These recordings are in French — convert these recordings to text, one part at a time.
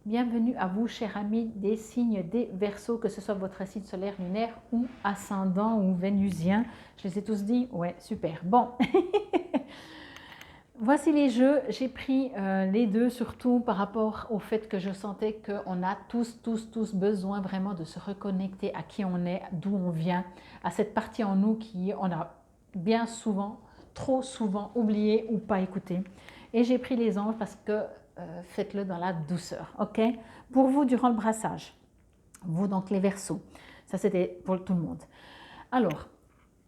Bienvenue à vous, chers amis des signes des Verseaux, que ce soit votre signe solaire, lunaire ou ascendant ou vénusien. Je les ai tous dit? Ouais, super. Bon, voici les jeux. J'ai pris les deux, surtout par rapport au fait que je sentais qu'on a tous besoin vraiment de se reconnecter à qui on est, d'où on vient, à cette partie en nous qui on a bien souvent, trop souvent oublié ou pas écouté. Et j'ai pris les anges parce que faites-le dans la douceur, ok? Pour vous, durant le brassage, vous donc les Verseaux, ça c'était pour tout le monde. Alors,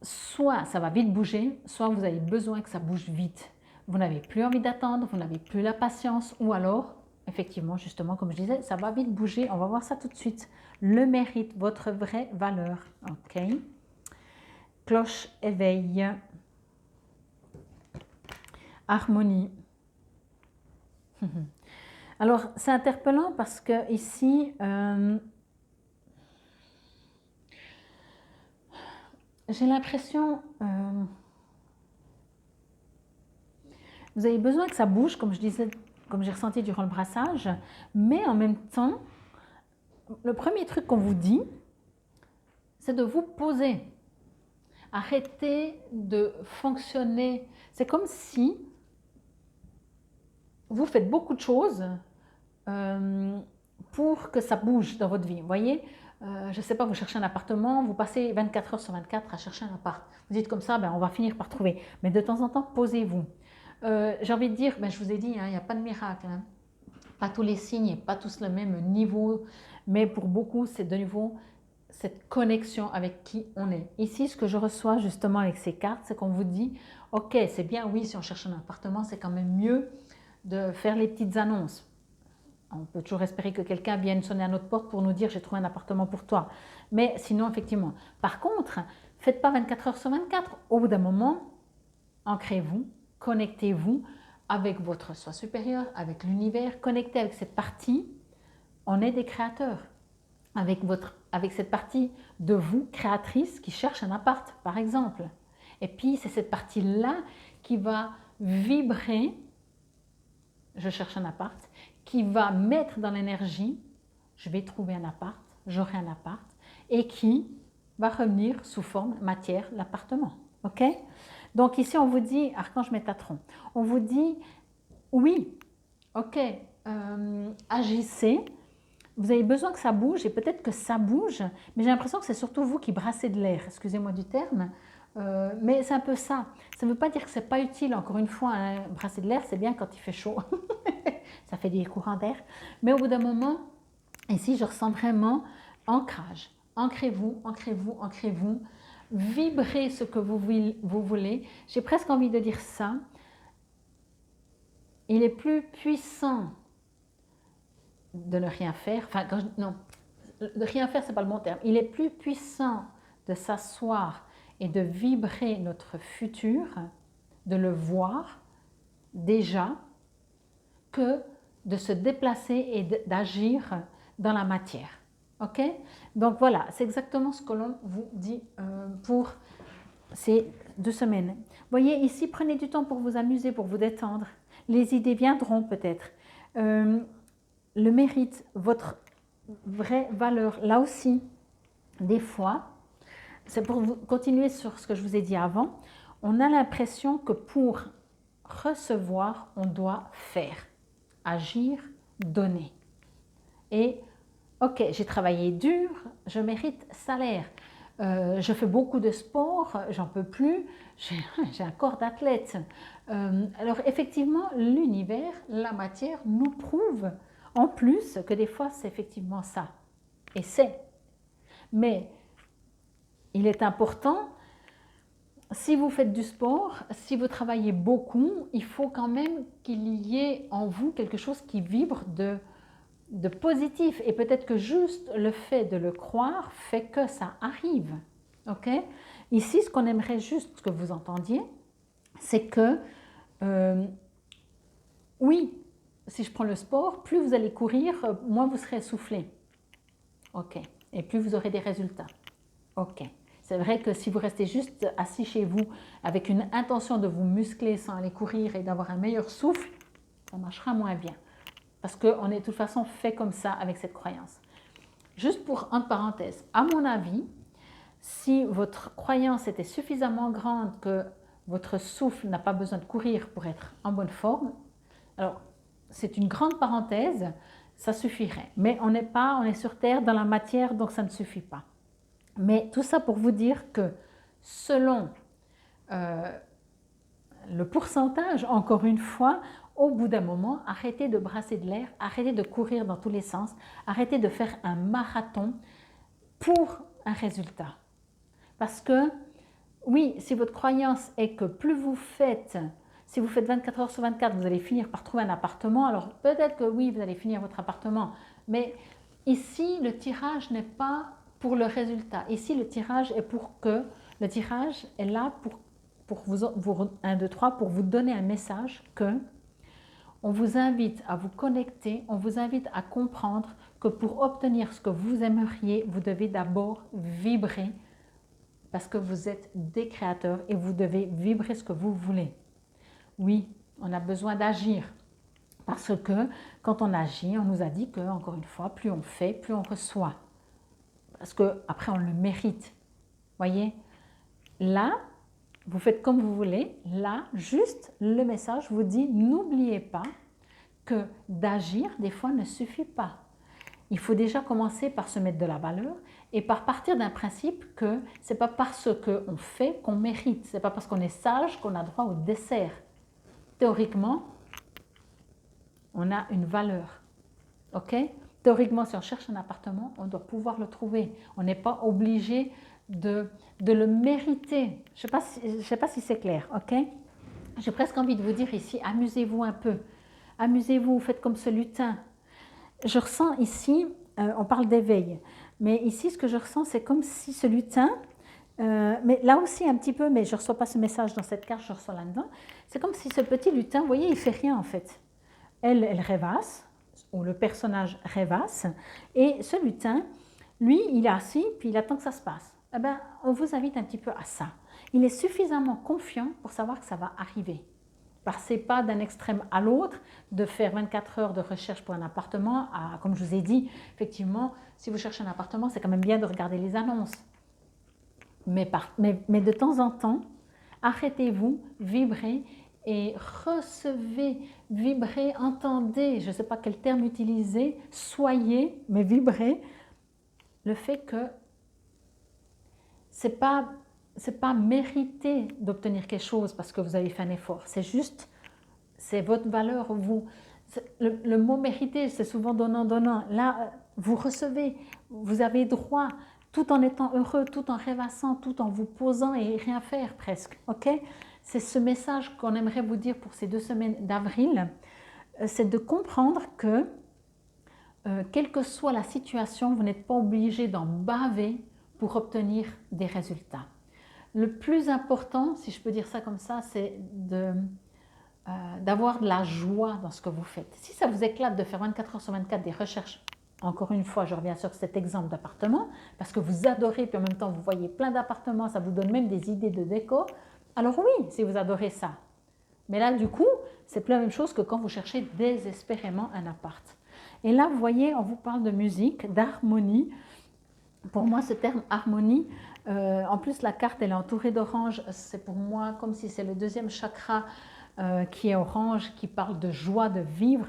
soit ça va vite bouger, soit vous avez besoin que ça bouge vite. Vous n'avez plus envie d'attendre, vous n'avez plus la patience, ou alors, effectivement, justement, comme je disais, ça va vite bouger. On va voir ça tout de suite. Le mérite, votre vraie valeur, ok? Cloche, éveil, harmonie. Alors, c'est interpellant parce que ici, j'ai l'impression, vous avez besoin que ça bouge, comme je disais, comme j'ai ressenti durant le brassage, mais en même temps, le premier truc qu'on vous dit, c'est de vous poser. Arrêtez de fonctionner. C'est comme si vous faites beaucoup de choses pour que ça bouge dans votre vie. Vous voyez, je ne sais pas, vous cherchez un appartement, vous passez 24 heures sur 24 à chercher un appart. Vous dites comme ça, ben, on va finir par trouver. Mais de temps en temps, posez-vous. J'ai envie de dire, ben, je vous ai dit, il n'y a pas de miracle. Hein. Pas tous les signes, pas tous le même niveau, mais pour beaucoup, c'est de nouveau cette connexion avec qui on est. Ici, ce que je reçois justement avec ces cartes, c'est qu'on vous dit, ok, c'est bien, oui, si on cherche un appartement, c'est quand même mieux de faire les petites annonces. On peut toujours espérer que quelqu'un vienne sonner à notre porte pour nous dire, j'ai trouvé un appartement pour toi. Mais sinon, effectivement. Par contre, faites pas 24 heures sur 24. Au bout d'un moment, ancrez-vous, connectez-vous avec votre soi supérieur, avec l'univers, connectez avec cette partie. On est des créateurs. Avec cette partie de vous, créatrice, qui cherche un appart, par exemple. Et puis, c'est cette partie-là qui va vibrer, je cherche un appart, qui va mettre dans l'énergie, je vais trouver un appart, j'aurai un appart, et qui va revenir sous forme matière, l'appartement. Ok? Donc ici, on vous dit, Archange Métatron, on vous dit, oui, ok, agissez, vous avez besoin que ça bouge, et peut-être que ça bouge, mais j'ai l'impression que c'est surtout vous qui brassez de l'air, excusez-moi du terme, mais c'est un peu ça. Ça ne veut pas dire que ce n'est pas utile, encore une fois, hein, brasser de l'air, c'est bien quand il fait chaud, ça fait des courants d'air, mais au bout d'un moment, ici, je ressens vraiment ancrage. Ancrez-vous, ancrez-vous, ancrez-vous, vibrez ce que vous voulez. J'ai presque envie de dire ça. Il est plus puissant de ne rien faire, enfin, non, de rien faire, ce n'est pas le bon terme. Il est plus puissant de s'asseoir et de vibrer notre futur, de le voir déjà, que de se déplacer et d'agir dans la matière. Ok? Donc voilà, c'est exactement ce que l'on vous dit pour ces 2 semaines. Voyez, ici, prenez du temps pour vous amuser, pour vous détendre. Les idées viendront peut-être. Le mérite, votre vraie valeur, là aussi, des fois, c'est pour vous continuer sur ce que je vous ai dit avant, on a l'impression que pour recevoir, on doit faire, agir, donner. Et ok, j'ai travaillé dur, je mérite salaire. Je fais beaucoup de sport, j'en peux plus, j'ai un corps d'athlète. Alors effectivement, l'univers, la matière nous prouve en plus que des fois c'est effectivement ça. Et c'est. Mais il est important, si vous faites du sport, si vous travaillez beaucoup, il faut quand même qu'il y ait en vous quelque chose qui vibre de positif. Et peut-être que juste le fait de le croire fait que ça arrive. Ok? Ici, ce qu'on aimerait juste que vous entendiez, c'est que, oui, si je prends le sport, plus vous allez courir, moins vous serez essoufflé. Ok. Et plus vous aurez des résultats. Ok. C'est vrai que si vous restez juste assis chez vous avec une intention de vous muscler sans aller courir et d'avoir un meilleur souffle, ça marchera moins bien. parce qu'on est de toute façon fait comme ça avec cette croyance. Juste pour entre parenthèses, à mon avis, si votre croyance était suffisamment grande que votre souffle n'a pas besoin de courir pour être en bonne forme, alors c'est une grande parenthèse, ça suffirait. Mais on est sur Terre, dans la matière, donc ça ne suffit pas. Mais tout ça pour vous dire que selon le pourcentage, encore une fois, au bout d'un moment, arrêtez de brasser de l'air, arrêtez de courir dans tous les sens, arrêtez de faire un marathon pour un résultat. Parce que, oui, si votre croyance est que plus vous faites, si vous faites 24 heures sur 24, vous allez finir par trouver un appartement, alors peut-être que oui, vous allez finir votre appartement, mais ici, le tirage n'est pas pour le résultat. Ici, le tirage est le tirage est là pour vous 1, 2, 3, pour vous donner un message que on vous invite à vous connecter, on vous invite à comprendre que pour obtenir ce que vous aimeriez, vous devez d'abord vibrer parce que vous êtes des créateurs et vous devez vibrer ce que vous voulez. Oui, on a besoin d'agir parce que quand on agit, on nous a dit que, encore une fois, plus on fait, plus on reçoit. Parce qu'après, on le mérite. Voyez, là, vous faites comme vous voulez. Là, juste le message vous dit, n'oubliez pas que d'agir, des fois, ne suffit pas. Il faut déjà commencer par se mettre de la valeur et par partir d'un principe que ce n'est pas parce qu'on fait qu'on mérite. Ce n'est pas parce qu'on est sage qu'on a droit au dessert. Théoriquement, on a une valeur. Ok? Théoriquement, si on cherche un appartement, on doit pouvoir le trouver. On n'est pas obligé de le mériter. Je ne sais pas si c'est clair. Ok? J'ai presque envie de vous dire ici, amusez-vous un peu. Amusez-vous, faites comme ce lutin. Je ressens ici, on parle d'éveil, mais ici ce que je ressens c'est comme si ce lutin, mais là aussi un petit peu, mais je ne reçois pas ce message dans cette carte, je reçois là-dedans, c'est comme si ce petit lutin, vous voyez, il ne fait rien en fait. Elle rêvasse, ou le personnage rêvasse, et ce lutin, lui, il est assis, puis il attend que ça se passe. Eh bien, on vous invite un petit peu à ça. Il est suffisamment confiant pour savoir que ça va arriver. Passez pas d'un extrême à l'autre, de faire 24 heures de recherche pour un appartement, comme je vous ai dit, effectivement, si vous cherchez un appartement, c'est quand même bien de regarder les annonces. Mais de temps en temps, arrêtez-vous, vibrez et recevez, vibrez, entendez, je ne sais pas quel terme utiliser, soyez, mais vibrez, le fait que c'est pas mérité d'obtenir quelque chose parce que vous avez fait un effort. C'est juste, c'est votre valeur. Le mot mériter, c'est souvent donnant. Là, vous recevez, vous avez droit, tout en étant heureux, tout en rêvassant, tout en vous posant et rien faire presque. Ok? C'est ce message qu'on aimerait vous dire pour ces 2 semaines d'avril. C'est de comprendre que, quelle que soit la situation, vous n'êtes pas obligé d'en baver pour obtenir des résultats. Le plus important, si je peux dire ça comme ça, c'est d'avoir de la joie dans ce que vous faites. Si ça vous éclate de faire 24 heures sur 24 des recherches, encore une fois, je reviens sur cet exemple d'appartement, parce que vous adorez, puis en même temps, vous voyez plein d'appartements, ça vous donne même des idées de déco, alors oui, si vous adorez ça. Mais là, du coup, c'est plus la même chose que quand vous cherchez désespérément un appart. Et là, vous voyez, on vous parle de musique, d'harmonie. Pour moi, ce terme harmonie, en plus la carte elle est entourée d'orange, c'est pour moi comme si c'est le 2e chakra qui est orange, qui parle de joie, de vivre.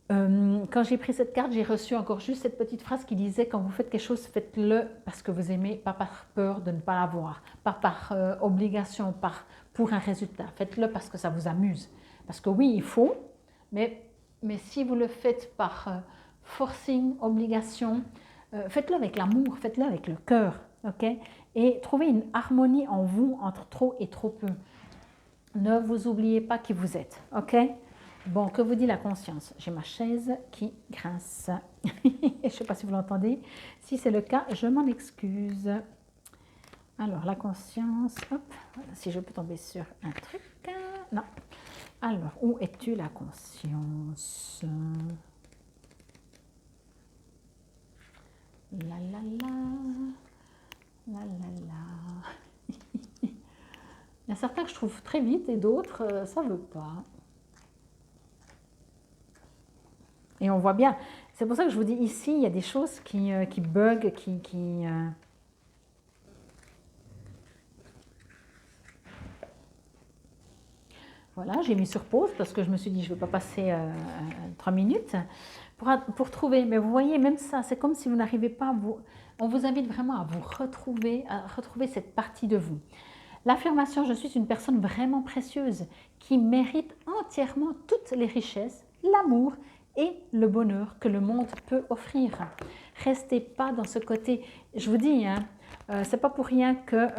Quand j'ai pris cette carte, j'ai reçu encore juste cette petite phrase qui disait quand vous faites quelque chose, faites-le parce que vous aimez, pas par peur de ne pas l'avoir, pas par obligation, pour un résultat. Faites-le parce que ça vous amuse. Parce que oui, il faut, mais si vous le faites par forcing, obligation, faites-le avec l'amour, faites-le avec le cœur, ok? Et trouvez une harmonie en vous entre trop et trop peu. Ne vous oubliez pas qui vous êtes, ok? Bon, que vous dit la conscience? J'ai ma chaise qui grince. Je ne sais pas si vous l'entendez. Si c'est le cas, je m'en excuse. Alors, la conscience, hop, si je peux tomber sur un truc. Non. Alors, où es-tu la conscience? La la la, la la la. Il y a certains que je trouve très vite et d'autres, ça ne veut pas. Et on voit bien. C'est pour ça que je vous dis ici, il y a des choses qui bug, Voilà, j'ai mis sur pause parce que je me suis dit, je ne vais pas passer 3 minutes pour trouver. Mais vous voyez, même ça, c'est comme si vous n'arrivez pas à vous... On vous invite vraiment à vous retrouver, à retrouver cette partie de vous. L'affirmation « Je suis une personne vraiment précieuse qui mérite entièrement toutes les richesses, l'amour et le bonheur que le monde peut offrir. » Restez pas dans ce côté. Je vous dis, hein, c'est pas pour rien que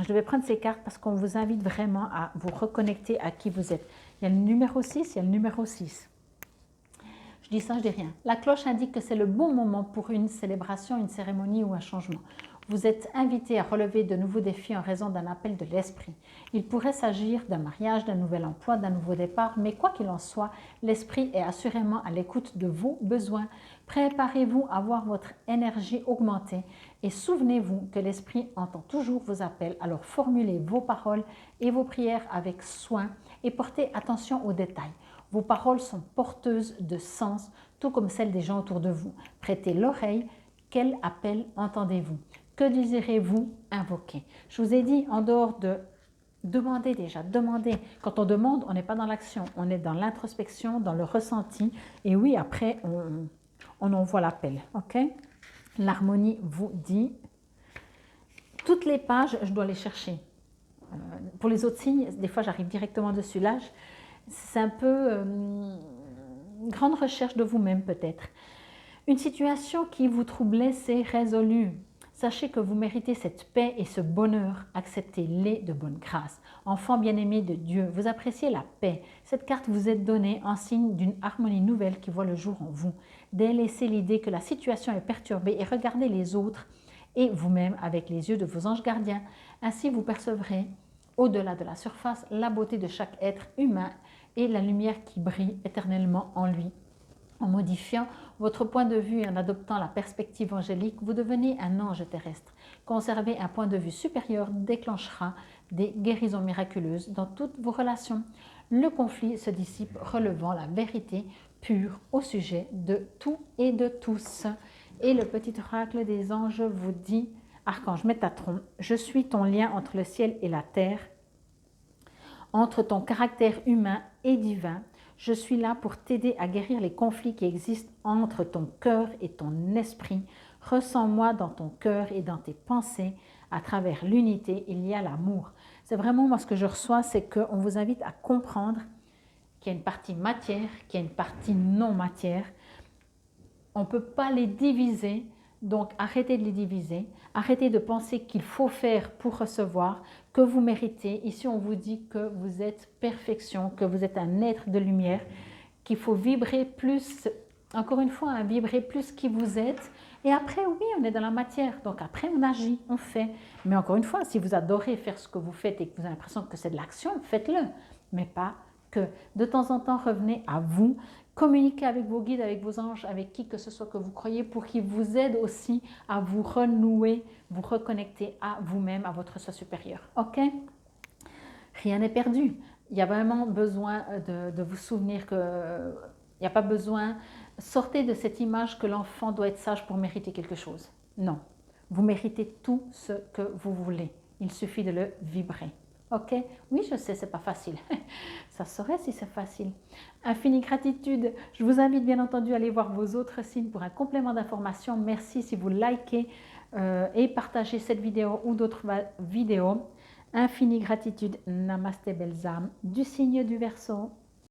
je vais prendre ces cartes parce qu'on vous invite vraiment à vous reconnecter à qui vous êtes. Il y a le numéro 6, il y a le numéro 6. Je dis ça, je dis rien. La cloche indique que c'est le bon moment pour une célébration, une cérémonie ou un changement. Vous êtes invité à relever de nouveaux défis en raison d'un appel de l'esprit. Il pourrait s'agir d'un mariage, d'un nouvel emploi, d'un nouveau départ, mais quoi qu'il en soit, l'esprit est assurément à l'écoute de vos besoins. Préparez-vous à voir votre énergie augmenter et souvenez-vous que l'esprit entend toujours vos appels. Alors formulez vos paroles et vos prières avec soin et portez attention aux détails. Vos paroles sont porteuses de sens, tout comme celles des gens autour de vous. Prêtez l'oreille. Quel appel entendez-vous? Que désirez-vous invoquer? Je vous ai dit, en dehors de demander déjà, demander. Quand on demande, on n'est pas dans l'action, on est dans l'introspection, dans le ressenti. Et oui, après, on envoie l'appel. Ok? L'harmonie vous dit, toutes les pages, je dois les chercher. Pour les autres signes, des fois, j'arrive directement dessus. Là, c'est un peu une grande recherche de vous-même peut-être. Une situation qui vous troublait s'est résolue. Sachez que vous méritez cette paix et ce bonheur. Acceptez-les de bonne grâce. Enfants bien-aimés de Dieu, vous appréciez la paix. Cette carte vous est donnée en signe d'une harmonie nouvelle qui voit le jour en vous. Délaissez l'idée que la situation est perturbée et regardez les autres et vous-même avec les yeux de vos anges gardiens. Ainsi, vous percevrez, au-delà de la surface, la beauté de chaque être humain et la lumière qui brille éternellement en lui. En modifiant votre point de vue et en adoptant la perspective angélique, vous devenez un ange terrestre. Conserver un point de vue supérieur déclenchera des guérisons miraculeuses dans toutes vos relations. Le conflit se dissipe, relevant la vérité pure au sujet de tout et de tous. Et le petit oracle des anges vous dit, Archange Métatron, je suis ton lien entre le ciel et la terre, entre ton caractère humain et divin. Je suis là pour t'aider à guérir les conflits qui existent entre ton cœur et ton esprit. Ressens-moi dans ton cœur et dans tes pensées. À travers l'unité, il y a l'amour. C'est vraiment moi ce que je reçois, c'est qu'on vous invite à comprendre qu'il y a une partie matière, qu'il y a une partie non matière. On ne peut pas les diviser, donc arrêtez de les diviser. Arrêtez de penser qu'il faut faire pour recevoir, que vous méritez. Ici, on vous dit que vous êtes perfection, que vous êtes un être de lumière, qu'il faut vibrer plus, encore une fois, hein, vibrer plus qui vous êtes. Et après, oui, on est dans la matière. Donc après, on agit, on fait. Mais encore une fois, si vous adorez faire ce que vous faites et que vous avez l'impression que c'est de l'action, faites-le. Mais pas que. De temps en temps, revenez à vous. Communiquez avec vos guides, avec vos anges, avec qui que ce soit que vous croyez pour qu'ils vous aident aussi à vous renouer, vous reconnecter à vous-même, à votre soi supérieur. Ok? Rien n'est perdu. Il y a vraiment besoin de vous souvenir que... Il n'y a pas besoin... Sortez de cette image que l'enfant doit être sage pour mériter quelque chose. Non. Vous méritez tout ce que vous voulez. Il suffit de le vibrer. Ok? Oui, je sais, c'est pas facile. Ça serait si c'est facile. Infinie gratitude. Je vous invite bien entendu à aller voir vos autres signes pour un complément d'information. Merci si vous likez et partagez cette vidéo ou d'autres vidéos. Infinie gratitude. Namasté belles âmes du signe du Verseau.